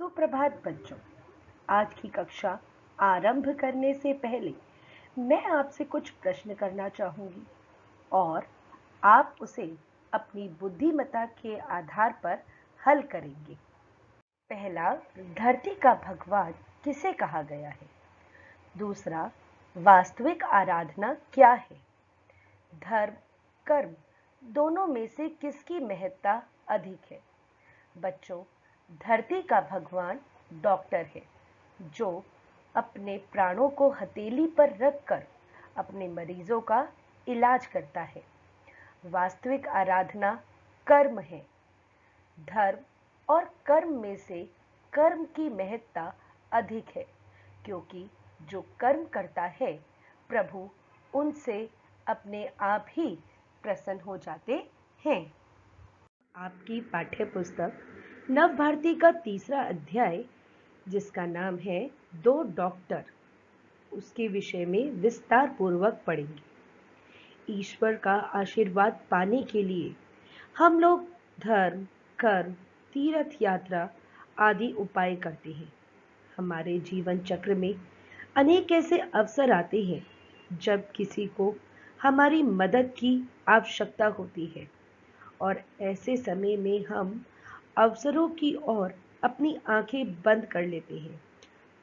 सुप्रभात बच्चों। आज की कक्षा आरंभ करने से पहले मैं आपसे कुछ प्रश्न करना चाहूंगी और आप उसे अपनी बुद्धिमत्ता के आधार पर हल करेंगे। पहला, धरती का भगवान किसे कहा गया है? दूसरा, वास्तविक आराधना क्या है? धर्म, कर्म दोनों में से किसकी महत्ता अधिक है? बच्चों, धरती का भगवान डॉक्टर है जो अपने प्राणों को हथेली पर रखकर अपने मरीजों का इलाज करता है। वास्तविक आराधना कर्म है। धर्म और कर्म में से कर्म की महत्ता अधिक है क्योंकि जो कर्म करता है प्रभु उनसे अपने आप ही प्रसन्न हो जाते हैं। आपकी पाठ्य पुस्तक नव भारती का तीसरा अध्याय, जिसका नाम है दो डॉक्टर, उसके विषय में विस्तार पूर्वक पढ़ेंगे। ईश्वर का आशीर्वाद पाने के लिए हम लोग धर्म, कर्म, तीर्थ यात्रा आदि उपाय करते हैं। हमारे जीवन चक्र में अनेक ऐसे अवसर आते हैं जब किसी को हमारी मदद की आवश्यकता होती है और ऐसे समय में हम अवसरों की ओर अपनी आंखें बंद कर लेते हैं।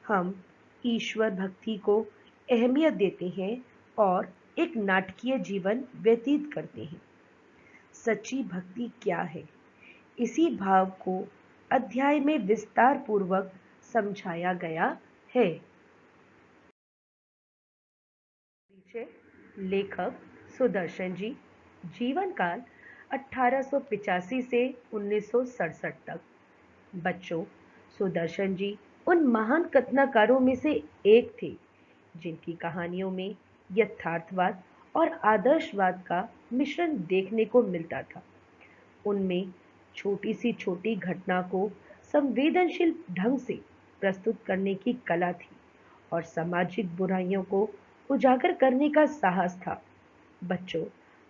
हम ईश्वर भक्ति को अहमियत देते हैं और एक नाटकीय जीवन व्यतीत करते हैं। सच्ची भक्ति क्या है? इसी भाव को अध्याय में विस्तार पूर्वक समझाया गया है। लेखक सुदर्शन जी, जीवन काल 1885 से 1967 तक। बच्चों, सुदर्शन जी उन महान कथनाकारों में से एक थे जिनकी कहानियों में यथार्थवाद और आदर्शवाद का मिश्रण देखने को मिलता था। उनमें छोटी सी छोटी घटना को संवेदनशील ढंग से प्रस्तुत करने की कला थी और सामाजिक बुराइयों को उजागर करने का साहस था। बच्चों,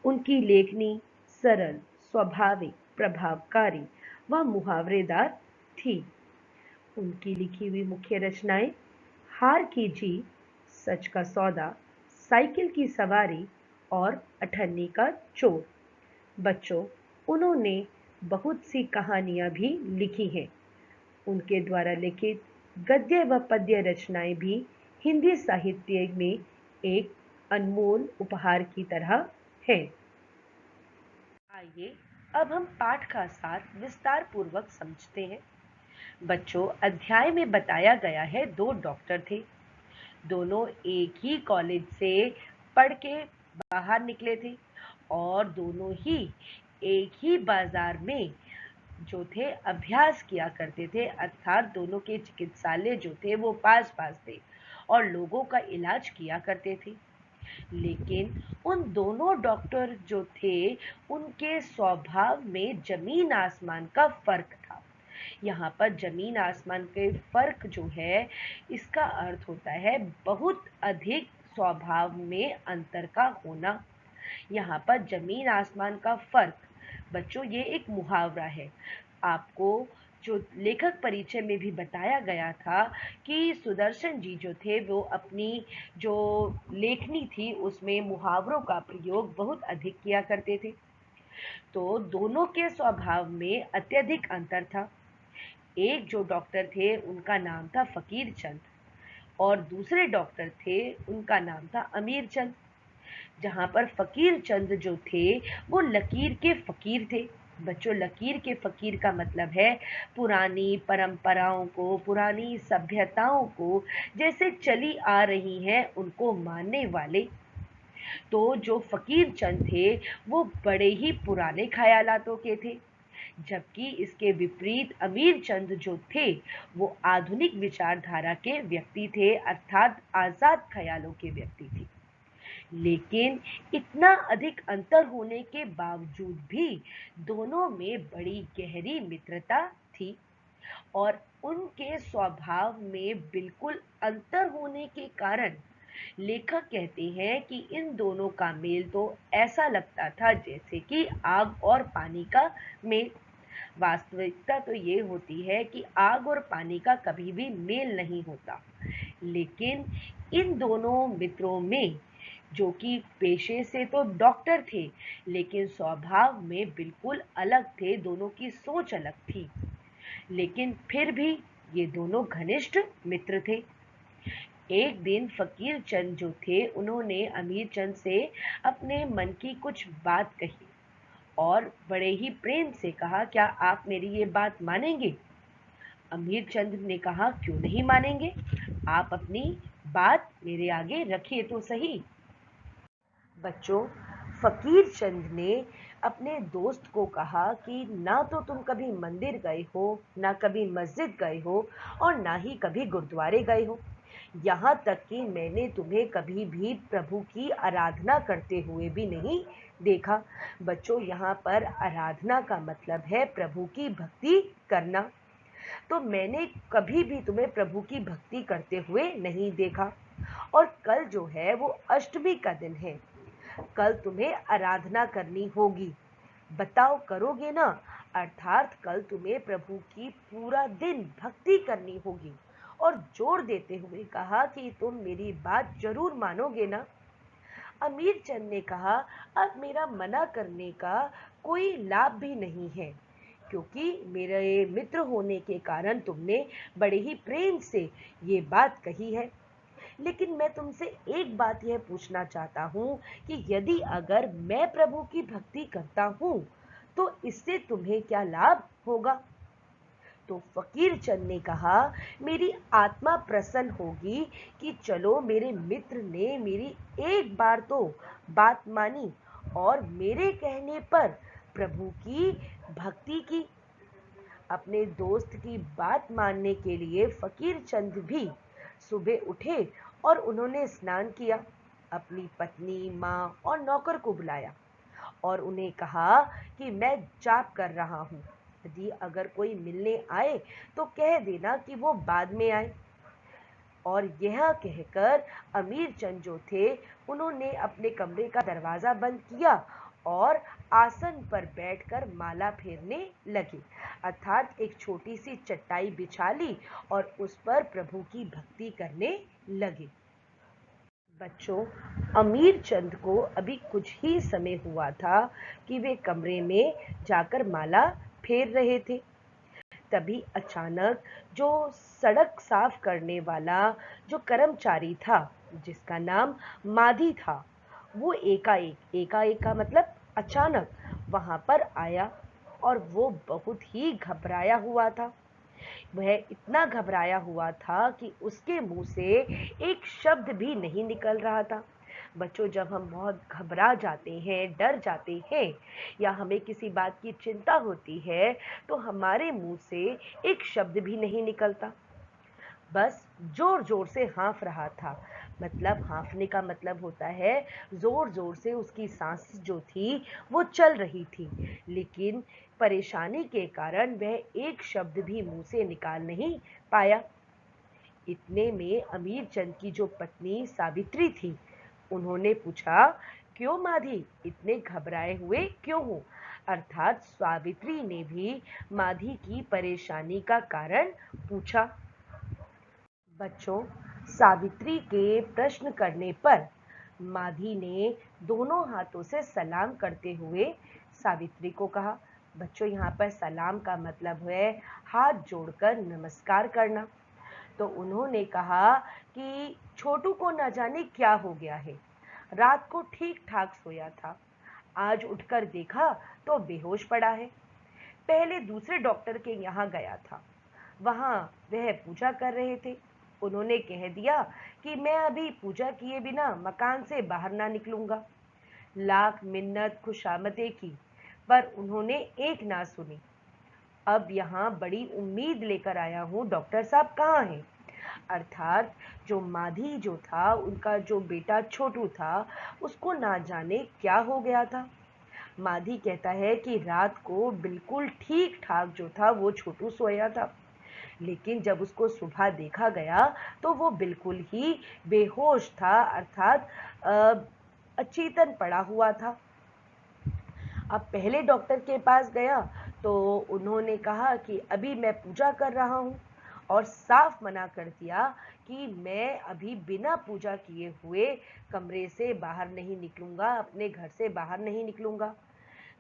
उनकी लेखनी सरल, स्वाभाविक, प्रभावकारी व मुहावरेदार थी। उनकी लिखी हुई मुख्य रचनाएं हार की जीत, सच का सौदा, साइकिल की सवारी और अठन्नी का चोर। बच्चों, उन्होंने बहुत सी कहानियां भी लिखी हैं। उनके द्वारा लिखित गद्य व पद्य रचनाएं भी हिंदी साहित्य में एक अनमोल उपहार की तरह है। आइए अब हम पाठ का सार विस्तार पूर्वक समझते हैं। बच्चों, अध्याय में बताया गया है दो डॉक्टर थे। दोनों एक ही कॉलेज से पढ़ के बाहर निकले थे और दोनों ही एक ही बाजार में जो थे अभ्यास किया करते थे, अर्थात दोनों के चिकित्सालय जो थे वो पास पास थे और लोगों का इलाज किया करते थे। लेकिन उन दोनों डॉक्टर जो थे उनके स्वभाव में जमीन आसमान का फर्क था। यहाँ पर जमीन आसमान के फर्क जो है इसका अर्थ होता है बहुत अधिक स्वभाव में अंतर का होना। यहाँ पर जमीन आसमान का फर्क, बच्चों ये एक मुहावरा है। आपको जो लेखक परिचय में भी बताया गया था कि सुदर्शन जी जो थे वो अपनी जो लेखनी थी उसमें मुहावरों का प्रयोग बहुत अधिक किया करते थे। तो दोनों के स्वभाव में अत्यधिक अंतर था। एक जो डॉक्टर थे उनका नाम था फकीर चंद और दूसरे डॉक्टर थे उनका नाम था अमीर चंद। जहाँ पर फकीर चंद जो थे वो लकीर के फकीर थे। बच्चों, लकीर के फकीर का मतलब है पुरानी परंपराओं को, पुरानी सभ्यताओं को जैसे चली आ रही हैं उनको मानने वाले। तो जो फकीर चंद थे वो बड़े ही पुराने ख्यालातों के थे, जबकि इसके विपरीत अमीर चंद जो थे वो आधुनिक विचारधारा के व्यक्ति थे, अर्थात आजाद ख्यालों के व्यक्ति थे। लेकिन इतना अधिक अंतर होने के बावजूद भी दोनों में बड़ी गहरी मित्रता थी और उनके स्वभाव में बिल्कुल अंतर होने के कारण लेखक कहते हैं कि इन दोनों का मेल तो ऐसा लगता था जैसे कि आग और पानी का मेल। वास्तविकता तो ये होती है कि आग और पानी का कभी भी मेल नहीं होता। लेकिन इन दोनों मित्रों में, जो कि पेशे से तो डॉक्टर थे, लेकिन स्वभाव में बिल्कुल अलग थे, दोनों की सोच अलग थी, लेकिन फिर भी ये दोनों घनिष्ठ मित्र थे। एक दिन फकीर चंद जो थे, उन्होंने अमीर चंद से अपने मन की कुछ बात कही और बड़े ही प्रेम से कहा, क्या आप मेरी ये बात मानेंगे? अमीर चंद ने कहा, क्यों नहीं मानेंगे, आप अपनी बात मेरे आगे रखिए तो सही। बच्चों, फकीर चंद ने अपने दोस्त को कहा कि ना तो तुम कभी मंदिर गए हो, ना कभी मस्जिद गए हो, और ना ही कभी गुरुद्वारे गए हो। यहाँ तक कि मैंने तुम्हें कभी भी प्रभु की आराधना करते हुए भी नहीं देखा। बच्चों, यहाँ पर आराधना का मतलब है प्रभु की भक्ति करना। तो मैंने कभी भी तुम्हें प्रभु की भक्ति करते हुए नहीं देखा। और कल जो है वो अष्टमी का दिन है, कल तुम्हें आराधना करनी होगी। बताओ, करोगे ना? अर्थात कल तुम्हें प्रभु की पूरा दिन भक्ति करनी होगी। और जोर देते हुए कहा कि तुम मेरी बात जरूर मानोगे ना? अमीर चंद ने कहा, अब मेरा मना करने का कोई लाभ भी नहीं है, क्योंकि मेरे मित्र होने के कारण तुमने बड़े ही प्रेम से ये बात कही है। लेकिन मैं तुमसे एक बात यह पूछना चाहता हूँ कि यदि अगर मैं प्रभु की भक्ति करता हूँ, तो इससे तुम्हें क्या लाभ होगा? तो फकीर चंद ने कहा, मेरी आत्मा प्रसन्न होगी कि चलो मेरे मित्र ने मेरी एक बार तो बात मानी और मेरे कहने पर प्रभु की भक्ति की। अपने दोस्त की बात मानने के लिए फकीर चंद भी सुबह उठे और उन्होंने स्नान किया, अपनी पत्नी, माँ और नौकर को बुलाया और उन्हें कहा कि मैं जाप कर रहा हूँ, यदि अगर कोई मिलने आए तो कह देना कि वो बाद में आए। और यह कहकर अमीर चंद जो थे, उन्होंने अपने कमरे का दरवाजा बंद किया और आसन पर बैठकर माला फेरने लगे। अर्थात एक छोटी सी चटाई बिछा ली और उस पर प्रभु की भक्ति करने लगे। बच्चों, अमीर चंद को अभी कुछ ही समय हुआ था कि वे कमरे में जाकर माला फेर रहे थे। तभी अचानक जो सड़क साफ करने वाला जो कर्मचारी था, जिसका नाम माधी था, वो एकाएक का मतलब अचानक वहां पर आया और वो बहुत ही घबराया हुआ था। वह इतना घबराया हुआ था कि उसके मुंह से एक शब्द भी नहीं निकल रहा था। बच्चों, जब हम बहुत घबरा जाते हैं, डर जाते हैं, या हमें किसी बात की चिंता होती है, तो हमारे मुंह से एक शब्द भी नहीं निकलता, बस जोर जोर से हाँफ रहा था। मतलब हाँफने का मतलब होता है जोर जोर से उसकी सांस जो थी वो चल रही थी, लेकिन परेशानी के कारण वह एक शब्द भी मुंह से निकाल नहीं पाया। इतने में अमीर चंद की जो पत्नी सावित्री थी, उन्होंने पूछा, क्यों माधी, इतने घबराए हुए क्यों हो? अर्थात सावित्री ने भी माधी की परेशानी का कारण पूछा। बच्चों, सावित्री के प्रश्न करने पर माधी ने दोनों हाथों से सलाम करते हुए सावित्री को कहा। बच्चों, यहाँ पर सलाम का मतलब है हाथ जोड़कर नमस्कार करना। तो उन्होंने कहा कि छोटू को न जाने क्या हो गया है, रात को ठीक ठाक सोया था, आज उठकर देखा तो बेहोश पड़ा है। पहले दूसरे डॉक्टर के यहाँ गया था, वहां वह पूजा कर रहे थे, उन्होंने कह दिया कि मैं अभी पूजा किए बिना मकान से बाहर ना निकलूंगा। लाख मिन्नत खुशामतें की, पर उन्होंने एक ना सुनी। अब यहाँ बड़ी उम्मीद लेकर आया हूँ, डॉक्टर साहब कहाँ हैं? अर्थात जो माधी जो था, उनका जो बेटा छोटू था, उसको ना जाने क्या हो गया था। माधी कहता है कि रात को बिल्कुल ठीक ठाक जो था वो छोटू सोया था, लेकिन जब उसको सुबह देखा गया तो वो बिल्कुल ही बेहोश था, अर्थात अचेतन पड़ा हुआ था। अब पहले डॉक्टर के पास गया तो उन्होंने कहा कि अभी मैं पूजा कर रहा हूँ और साफ मना कर दिया कि मैं अभी बिना पूजा किए हुए कमरे से बाहर नहीं निकलूंगा, अपने घर से बाहर नहीं निकलूंगा।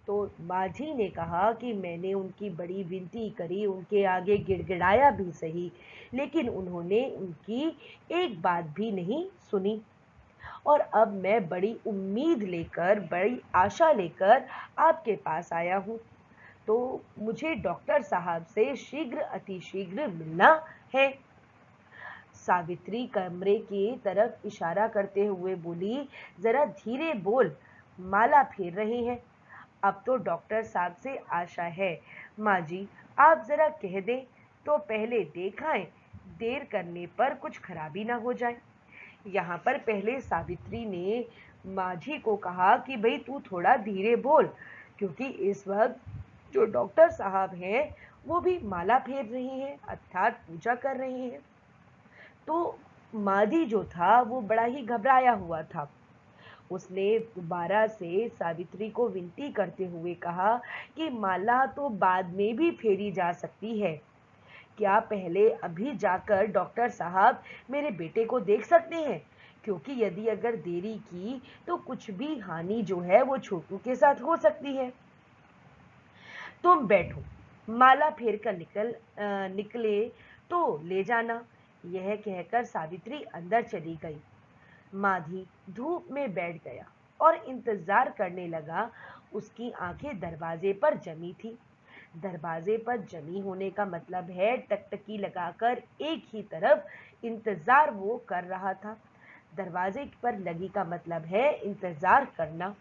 तो माझी ने कहा कि मैंने उनकी बड़ी विनती करी, उनके आगे गिड़गिड़ाया भी सही, लेकिन उन्होंने उनकी एक बात भी नहीं सुनी। और अब मैं बड़ी उम्मीद लेकर, बड़ी आशा लेकर आपके पास आया हूँ। तो मुझे डॉक्टर साहब से शीघ्र अतिशीघ्र मिलना है। सावित्री कमरे की तरफ इशारा करते हुए बोली, जरा धीरे बोल, माला फेर रहे हैं। अब तो डॉक्टर साहब से आशा है। माँ जी, आप जरा कह दें तो पहले देखाएं, देर करने पर कुछ खराबी ना हो जाए। यहाँ पर पहले सावित्री ने माझी को कहा कि भाई तू थोड़ा धीरे बोल, क्योंकि इस वक्त जो डॉक्टर साहब हैं वो भी माला फेर रहे हैं, अर्थात पूजा कर रहे हैं। तो माधी जो था वो बड़ा ही घबराया हुआ था। उसने दोबारा से सावित्री को विनती करते हुए कहा कि माला तो बाद में भी फेरी जा सकती है। क्या पहले अभी जाकर डॉक्टर साहब मेरे बेटे को देख सकते हैं? क्योंकि यदि अगर देरी की तो कुछ भी हानि जो है वो छोटू के साथ हो सकती है। तुम बैठो, माला फेर कर निकले तो ले जाना। यह कहकर सावित्री अंदर चली गई। माधी धूप में बैठ गया और इंतजार करने लगा। उसकी आंखें दरवाजे पर जमी थी। दरवाजे पर जमी होने का मतलब है टकटकी लगाकर एक ही तरफ इंतजार वो कर रहा था। दरवाजे पर लगी का मतलब है इंतजार करना।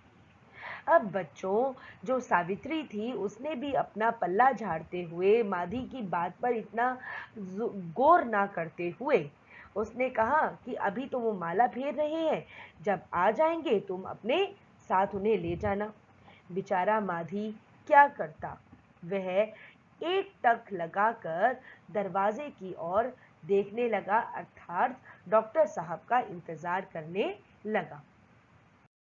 अब बच्चों, जो सावित्री थी उसने भी अपना पल्ला झाड़ते हुए माधी की बात पर इतना गौर ना करते हुए उसने कहा कि अभी तो वो माला फेर रहे हैं, जब आ जाएंगे तुम अपने साथ उन्हें ले जाना। बेचारा माधी क्या करता, वह एक टक लगाकर दरवाजे की ओर देखने लगा, अर्थात डॉक्टर साहब का इंतजार करने लगा।